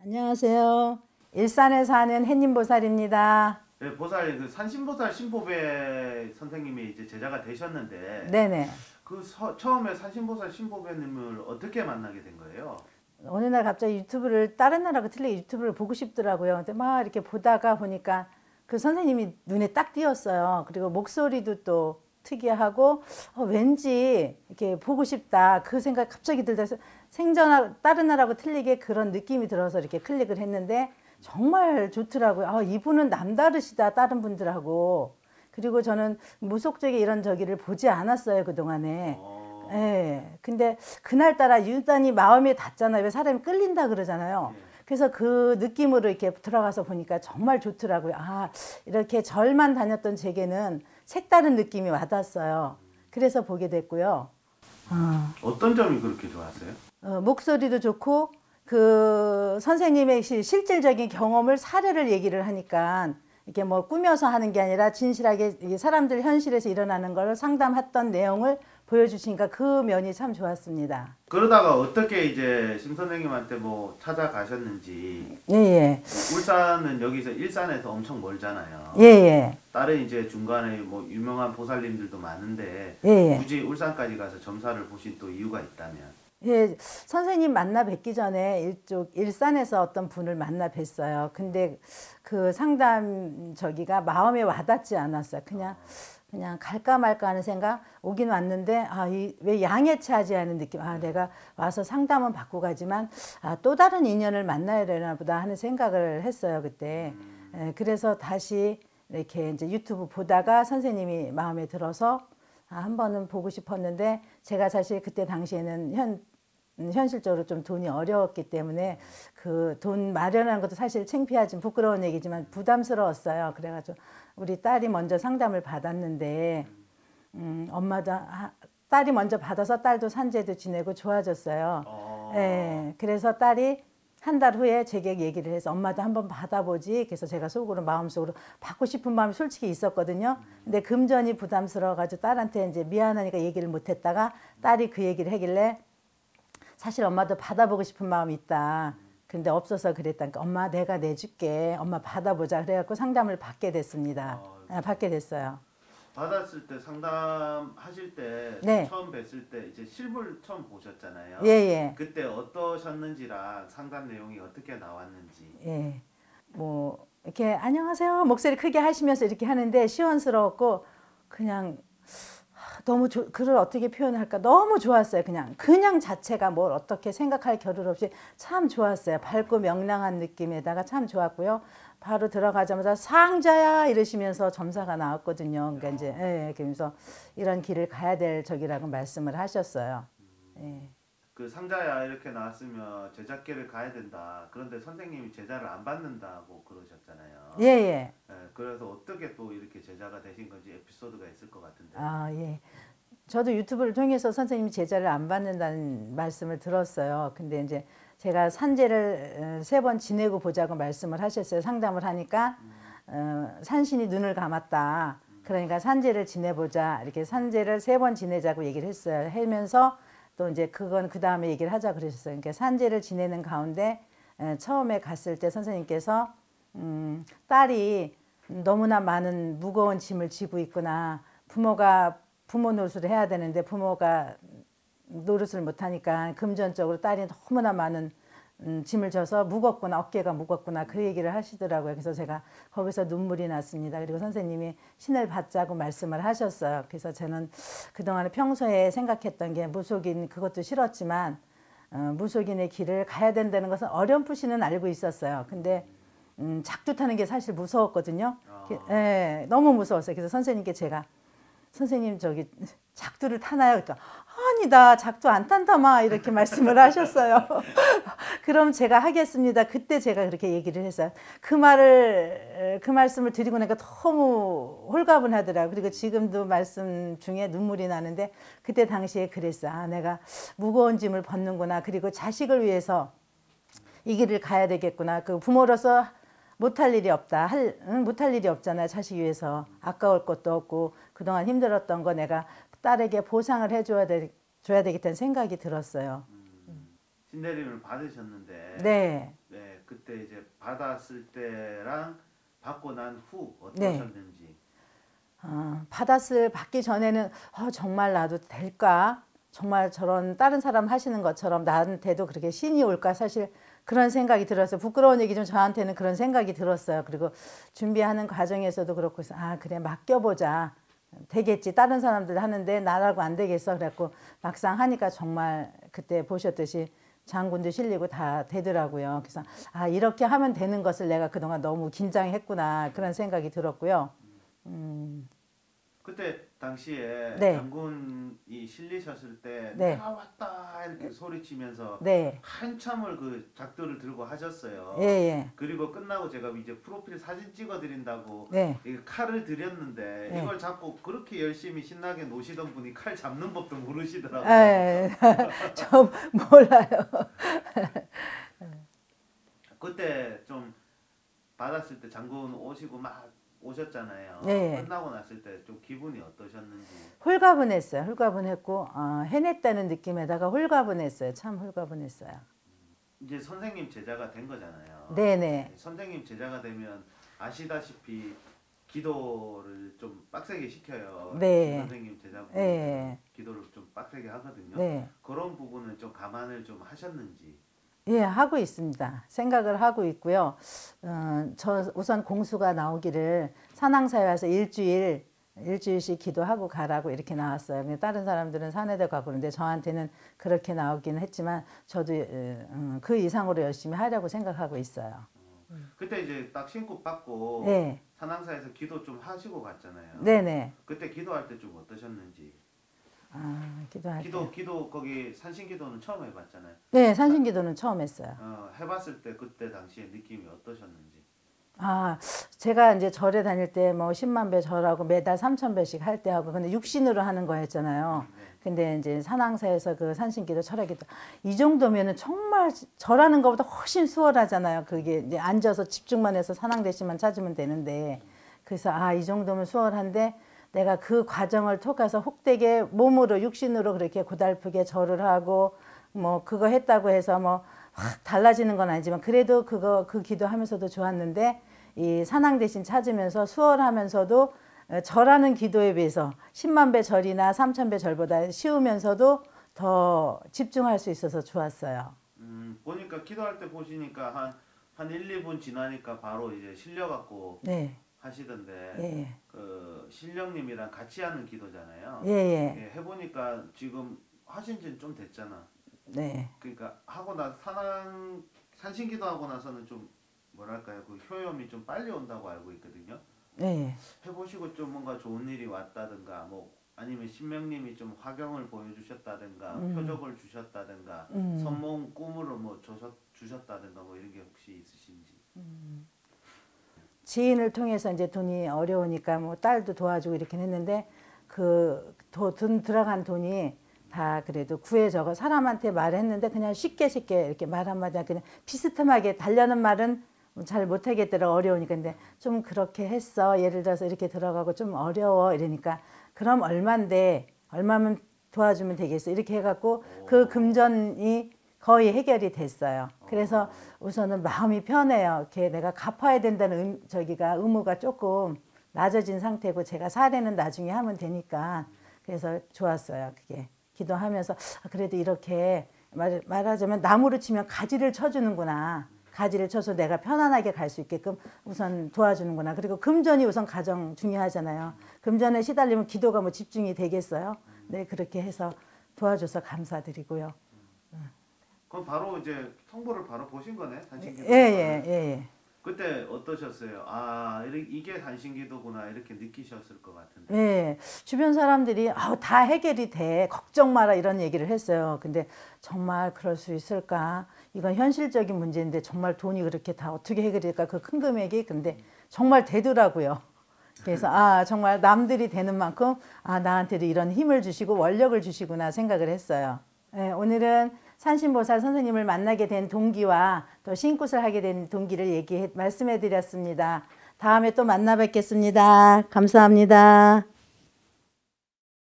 안녕하세요. 일산에 사는 햇님보살입니다. 네, 보살 그 산신보살 신보배 선생님이 이제 제자가 되셨는데 네네. 처음에 산신보살 신보배님을 어떻게 만나게 된 거예요? 어느 날 갑자기 유튜브를 다른 나라하고 틀리게 유튜브를 보고 싶더라고요. 근데 막 이렇게 보다가 보니까 그 선생님이 눈에 딱 띄었어요. 그리고 목소리도 또 특이하고 왠지 이렇게 보고 싶다 그 생각 갑자기 들어서 생전 다른 나라하고 틀리게 그런 느낌이 들어서 이렇게 클릭을 했는데 정말 좋더라고요. 이분은 남다르시다 다른 분들하고. 그리고 저는 무속적인 이런 저기를 보지 않았어요 그동안에. 예. 근데 그날따라 유단히 마음이 닿잖아요. 왜 사람이 끌린다 그러잖아요. 그래서 그 느낌으로 이렇게 들어가서 보니까 정말 좋더라고요. 이렇게 절만 다녔던 제게는 색다른 느낌이 와닿았어요. 그래서 보게 됐고요. 어떤 점이 그렇게 좋았어요? 목소리도 좋고 그 선생님의 실질적인 경험을 사례를 얘기를 하니까 이렇게 뭐 꾸며서 하는 게 아니라 진실하게 사람들 현실에서 일어나는 걸 상담했던 내용을 보여주시니까 그 면이 참 좋았습니다. 그러다가 어떻게 이제 심 선생님한테 뭐 찾아가셨는지. 예예. 울산은 여기서 일산에서 엄청 멀잖아요. 예예. 다른 이제 중간에 뭐 유명한 보살님들도 많은데 예예. 굳이 울산까지 가서 점사를 보신 또 이유가 있다면? 예, 선생님 만나 뵙기 전에 이쪽 일산에서 어떤 분을 만나 뵀어요. 근데 그 상담 저기가 마음에 와닿지 않았어요. 그냥 갈까 말까 하는 생각. 오긴 왔는데 왜 양해차지 하는 느낌. 내가 와서 상담은 받고 가지만 또 다른 인연을 만나야 되나 보다 하는 생각을 했어요 그때. 그래서 다시 이렇게 이제 유튜브 보다가 선생님이 마음에 들어서 한 번은 보고 싶었는데 제가 사실 그때 당시에는 현실적으로 좀 돈이 어려웠기 때문에 그 돈 마련하는 것도 사실 창피하지 부끄러운 얘기지만 부담스러웠어요. 그래가지고 우리 딸이 먼저 상담을 받았는데 엄마도 딸이 먼저 받아서 딸도 산재도 지내고 좋아졌어요. 예, 그래서 딸이 한 달 후에 제게 얘기를 해서 엄마도 한번 받아보지. 그래서 제가 속으로 마음속으로 받고 싶은 마음이 솔직히 있었거든요. 근데 금전이 부담스러워가지고 딸한테 이제 미안하니까 얘기를 못했다가 딸이 그 얘기를 하길래 사실 엄마도 받아보고 싶은 마음이 있다. 근데 없어서 그랬다니까 엄마 내가 내줄게. 엄마 받아보자. 그래갖고 상담을 받게 됐습니다. 받게 됐어요. 받았을 때 상담하실 때 네. 처음 뵀을 때 이제 실물 처음 보셨잖아요. 예예. 그때 어떠셨는지랑 상담 내용이 어떻게 나왔는지. 예. 뭐 이렇게 안녕하세요 목소리 크게 하시면서 이렇게 하는데 시원스러웠고 그냥 너무 글을 어떻게 표현할까 너무 좋았어요. 그냥 자체가 뭘 어떻게 생각할 겨를 없이 참 좋았어요. 밝고 명랑한 느낌에다가 참 좋았고요. 바로 들어가자마자 상자야 이러시면서 점사가 나왔거든요. 그러니까 이제 그러면서 이런 길을 가야 될 적이라고 말씀을 하셨어요. 예. 그 상자야 이렇게 나왔으면 제자길을 가야 된다. 그런데 선생님이 제자를 안 받는다고 그러셨잖아요. 예예. 그래서 어떻게 또 이렇게 제자가 되신 건지 에피소드가 있을 것 같은데. 예. 저도 유튜브를 통해서 선생님이 제자를 안 받는다는 말씀을 들었어요. 근데 이제 제가 산재를 3번 지내고 보자고 말씀을 하셨어요. 상담을 하니까 산신이 눈을 감았다. 그러니까 산재를 지내보자. 이렇게 산재를 3번 지내자고 얘기를 했어요. 하면서 또 이제 그건 그 다음에 얘기를 하자 그러셨어요. 그러니까 산재를 지내는 가운데 처음에 갔을 때 선생님께서 딸이 너무나 많은 무거운 짐을 지고 있구나. 부모 노릇을 해야 되는데 부모가 노릇을 못하니까 금전적으로 딸이 너무나 많은 짐을 져서 무겁구나. 어깨가 무겁구나. 그 얘기를 하시더라고요. 그래서 제가 거기서 눈물이 났습니다. 그리고 선생님이 신을 받자고 말씀을 하셨어요. 그래서 저는 그동안에 평소에 생각했던 게 무속인 그것도 싫었지만 무속인의 길을 가야 된다는 것은 어렴풋이는 알고 있었어요. 근데 작두 타는 게 사실 무서웠거든요. 너무 무서웠어요. 그래서 선생님께 제가 선생님 저기 작두를 타나요? 그러니까 아니다 작두 안 탄다마 이렇게 말씀을 하셨어요. 그럼 제가 하겠습니다. 그때 제가 그렇게 얘기를 했어요. 그 말씀을 드리고 나니까 너무 홀가분하더라고요. 그리고 지금도 말씀 중에 눈물이 나는데 그때 당시에 그랬어요. 내가 무거운 짐을 벗는구나. 그리고 자식을 위해서 이 길을 가야 되겠구나. 그 부모로서 못할 일이 없다. 못할 일이 없잖아요. 자식 위해서. 아까울 것도 없고 그동안 힘들었던 거 내가 딸에게 보상을 해줘야 되겠다는 생각이 들었어요. 신내림을 받으셨는데 네. 네, 그때 이제 받았을 때랑 받고 난 후 네. 어떠셨는지. 받기 전에는 정말 나도 될까? 정말 저런 다른 사람 하시는 것처럼 나한테도 그렇게 신이 올까? 사실 그런 생각이 들었어요. 부끄러운 얘기지만 저한테는 그런 생각이 들었어요. 그리고 준비하는 과정에서도 그렇고 해서 그래 맡겨보자. 되겠지. 다른 사람들 하는데 나라고 안 되겠어. 그래갖고 막상 하니까 정말 그때 보셨듯이 장군도 실리고 다 되더라고요. 그래서 이렇게 하면 되는 것을 내가 그동안 너무 긴장했구나. 그런 생각이 들었고요. 그때 당시에 네. 장군이 실리셨을 때 네. 내가 왔다 이렇게 소리치면서 네. 한참을 그 작두를 들고 하셨어요. 예, 예. 그리고 끝나고 제가 이제 프로필 사진 찍어드린다고 네. 이 칼을 드렸는데 네. 이걸 잡고 그렇게 열심히 신나게 노시던 분이 칼 잡는 법도 모르시더라고요. 저 몰라요. 그때 좀 받았을 때 장군 오시고 막 오셨잖아요. 네. 끝나고 났을 때 좀 기분이 어떠셨는지. 홀가분했어요. 홀가분했고 해냈다는 느낌에다가 홀가분했어요. 참 홀가분했어요. 이제 선생님 제자가 된 거잖아요. 네네. 선생님 제자가 되면 아시다시피 기도를 좀 빡세게 시켜요. 네. 선생님 제자분 네. 기도를 좀 빡세게 하거든요. 네. 그런 부분은 좀 감안을 좀 하셨는지. 예, 하고 있습니다. 생각을 하고 있고요. 저 우선 공수가 나오기를 산항사에 와서 일주일씩 기도하고 가라고 이렇게 나왔어요. 근데 다른 사람들은 산에도 가고 그런데 저한테는 그렇게 나오기는 했지만 저도 그 이상으로 열심히 하려고 생각하고 있어요. 그때 이제 딱 신고 받고 네. 산항사에서 기도 좀 하시고 갔잖아요. 네네. 그때 기도할 때 좀 어떠셨는지. 기도할 때. 기도 거기 산신기도는 처음 해봤잖아요. 네, 산신기도는 처음 했어요. 해봤을 때 그때 당시에 느낌이 어떠셨는지. 제가 이제 절에 다닐 때 뭐 10만 배 절하고 매달 3,000배씩 할 때 하고 근데 육신으로 하는 거였잖아요. 네. 근데 이제 산항사에서 그 산신기도 철학기도 이 정도면은 정말 절하는 것보다 훨씬 수월하잖아요. 그게 이제 앉아서 집중만 해서 산항대신만 찾으면 되는데 그래서 이 정도면 수월한데 내가 그 과정을 통해서 혹되게 몸으로 육신으로 그렇게 고달프게 절을 하고 뭐 그거 했다고 해서 뭐 확 달라지는 건 아니지만 그래도 그 기도하면서도 좋았는데 이 산항 대신 찾으면서 수월하면서도 절하는 기도에 비해서 10만 배 절이나 3천 배 절보다 쉬우면서도 더 집중할 수 있어서 좋았어요. 보니까 기도할 때 보시니까 한 1, 2분 지나니까 바로 이제 실려갖고 네. 하시던데 예. 그 신령님이랑 같이 하는 기도잖아요. 예. 해보니까 지금 하신 지는 좀 됐잖아. 네. 그러니까 하고 나 산신기도 하고 나서는 좀 뭐랄까요 그 효염이 좀 빨리 온다고 알고 있거든요. 네. 해보시고 좀 뭔가 좋은 일이 왔다든가 뭐 아니면 신명님이 좀 화경을 보여주셨다든가 표적을 주셨다든가 선몽 꿈으로 뭐 주셨다든가 뭐 이런 게 혹시 있으신지. 지인을 통해서 이제 돈이 어려우니까 뭐 딸도 도와주고 이렇게 했는데 돈 들어간 돈이 다 그래도 구해져가 사람한테 말했는데 그냥 쉽게 이렇게 말 한마디 그냥 비스듬하게 달려는 말은 잘 못하겠더라 어려우니까 근데 좀 그렇게 했어 예를 들어서 이렇게 들어가고 좀 어려워 이러니까 그럼 얼마면 도와주면 되겠어 이렇게 해갖고 그 금전이 거의 해결이 됐어요. 그래서 우선은 마음이 편해요. 이렇게 내가 갚아야 된다는 의무가 조금 낮아진 상태고 제가 사례는 나중에 하면 되니까 그래서 좋았어요. 그게 기도하면서 그래도 이렇게 말하자면 나무로 치면 가지를 쳐주는구나. 가지를 쳐서 내가 편안하게 갈 수 있게끔 우선 도와주는구나. 그리고 금전이 우선 가장 중요하잖아요. 금전에 시달리면 기도가 뭐 집중이 되겠어요? 네, 그렇게 해서 도와줘서 감사드리고요. 그럼 바로 이제 성부를 바로 보신 거네 산신기도. 예. 그때 어떠셨어요? 이게 산신기도구나 이렇게 느끼셨을 것 같은데. 네, 주변 사람들이 다 해결이 돼 걱정 마라 이런 얘기를 했어요. 근데 정말 그럴 수 있을까? 이건 현실적인 문제인데 정말 돈이 그렇게 다 어떻게 해결될까? 그 큰 금액이 근데 정말 되더라고요. 그래서 정말 남들이 되는 만큼 나한테도 이런 힘을 주시고 원력을 주시구나 생각을 했어요. 네, 오늘은 산신보살 선생님을 만나게 된 동기와 또 신굿을 하게 된 동기를 말씀해 드렸습니다. 다음에 또 만나 뵙겠습니다. 감사합니다.